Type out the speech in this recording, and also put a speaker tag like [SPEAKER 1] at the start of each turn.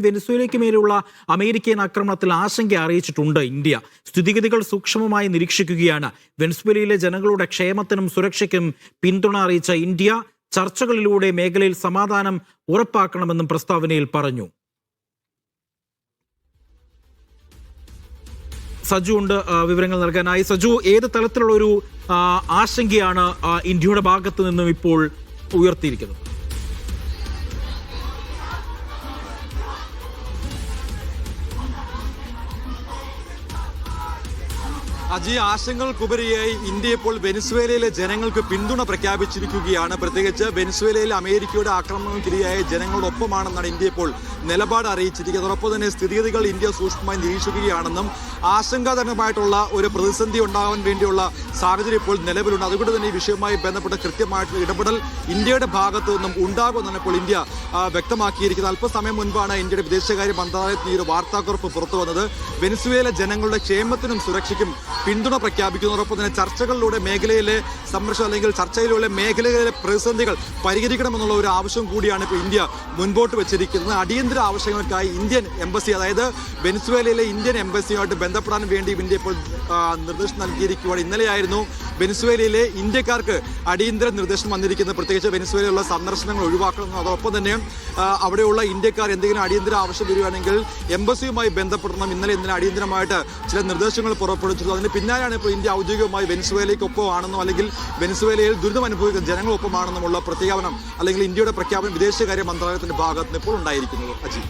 [SPEAKER 1] വെനിസ്വേലയ്ക്ക് മേലുള്ള അമേരിക്കൻ ആക്രമണത്തിൽ ആശങ്ക അറിയിച്ചിട്ടുണ്ട് ഇന്ത്യ. സ്ഥിതിഗതികൾ സൂക്ഷ്മമായി നിരീക്ഷിക്കുകയാണ്. വെനിസ്വേലയിലെ ജനങ്ങളുടെ ക്ഷേമത്തിനും സുരക്ഷയ്ക്കും പിന്തുണ അറിയിച്ച ഇന്ത്യ ചർച്ചകളിലൂടെ മേഖലയിൽ സമാധാനം ഉറപ്പാക്കണമെന്നും പ്രസ്താവനയിൽ പറഞ്ഞു. സജു ഉണ്ട് വിവരങ്ങൾ നൽകാനായി. സജു, ഏത് തലത്തിലുള്ള ഒരു ആശങ്കയാണ് ഇന്ത്യയുടെ ഭാഗത്തു നിന്നും ഇപ്പോൾ ഉയർത്തിയിരിക്കുന്നത്?
[SPEAKER 2] ആശങ്കകൾക്കുപരിയായി ഇന്ത്യ ഇപ്പോൾ വെനിസ്വേലയിലെ ജനങ്ങൾക്ക് പിന്തുണ പ്രഖ്യാപിച്ചിരിക്കുകയാണ്. പ്രത്യേകിച്ച് വെനിസ്വേലയിൽ അമേരിക്കയുടെ ആക്രമണത്തിനിരയായ ജനങ്ങളോടൊപ്പമാണെന്നാണ് ഇന്ത്യ ഇപ്പോൾ നിലപാട് അറിയിച്ചിരിക്കുന്നത്. അതോടൊപ്പം തന്നെ സ്ഥിതിഗതികൾ ഇന്ത്യ സൂക്ഷ്മമായി നിരീക്ഷിക്കുകയാണെന്നും ആശങ്കാജനകമായിട്ടുള്ള ഒരു പ്രതിസന്ധി ഉണ്ടാകാൻ വേണ്ടിയുള്ള സാഹചര്യം ഇപ്പോൾ നിലവിലുണ്ട്. അതുകൊണ്ട് തന്നെ ഈ വിഷയവുമായി ബന്ധപ്പെട്ട് കൃത്യമായിട്ടുള്ള ഇടപെടൽ ഇന്ത്യയുടെ ഭാഗത്തു നിന്നും ഉണ്ടാകുമെന്നാണ് ഇപ്പോൾ ഇന്ത്യ വ്യക്തമാക്കിയിരിക്കുന്നത്. അല്പസമയം മുൻപാണ് ഇന്ത്യയുടെ വിദേശകാര്യ മന്ത്രാലയത്തിൽ ഈ ഒരു വാർത്താക്കുറിപ്പ് പുറത്തു വന്നത്. വെനിസ്വേല ജനങ്ങളുടെ ക്ഷേമത്തിനും സുരക്ഷയ്ക്കും പിന്തുണ പ്രഖ്യാപിക്കുന്നതോടൊപ്പം തന്നെ ചർച്ചകളിലൂടെ മേഖലയിലെ സംരക്ഷണം അല്ലെങ്കിൽ ചർച്ചയിലൂടെ മേഖലയിലെ പ്രതിസന്ധികൾ പരിഹരിക്കണമെന്നുള്ള ഒരു ആവശ്യം കൂടിയാണ് ഇപ്പോൾ ഇന്ത്യ മുൻപോട്ട് വെച്ചിരിക്കുന്നത്. അടിയന്തര ആവശ്യങ്ങൾക്കായി ഇന്ത്യൻ എംബസി, അതായത് വെനിസ്വേലയിലെ ഇന്ത്യൻ എംബസിയുമായിട്ട് ബന്ധപ്പെടാൻ വേണ്ടി ഇന്ത്യ ഇപ്പോൾ നിർദ്ദേശം നൽകിയിരിക്കുകയാണ്. ഇന്നലെയായിരുന്നു വെനിസ്വേലയിലെ ഇന്ത്യക്കാർക്ക് അടിയന്തര നിർദ്ദേശം വന്നിരിക്കുന്നത്. പ്രത്യേകിച്ച് വെനിസ്വേലയിലുള്ള സന്ദർശനങ്ങൾ ഒഴിവാക്കണം, അതോടൊപ്പം തന്നെ അവിടെയുള്ള ഇന്ത്യക്കാർ എന്തെങ്കിലും അടിയന്തര ആവശ്യം വരികയാണെങ്കിൽ എംബസിയുമായി ബന്ധപ്പെടണം. ഇന്നലെ അടിയന്തരമായിട്ട് ചില നിർദ്ദേശങ്ങൾ പുറപ്പെടുവിച്ചിട്ടുള്ളത്. അതിന് പിന്നാലെയാണ് ഇപ്പോൾ ഇന്ത്യ ഔദ്യോഗികമായി വെനിസ്വേലയ്ക്കൊപ്പമാണെന്നോ അല്ലെങ്കിൽ വെനിസ്വേലയിൽ ദുരിതം അനുഭവിക്കുന്ന ജനങ്ങളൊപ്പമാണെന്നുമുള്ള പ്രഖ്യാപനം അല്ലെങ്കിൽ ഇന്ത്യയുടെ പ്രഖ്യാപനം വിദേശകാര്യ മന്ത്രാലയത്തിന്റെ ഭാഗത്ത് നിന്ന് ഇപ്പോൾ ഉണ്ടായിരിക്കുന്നത്. അജി.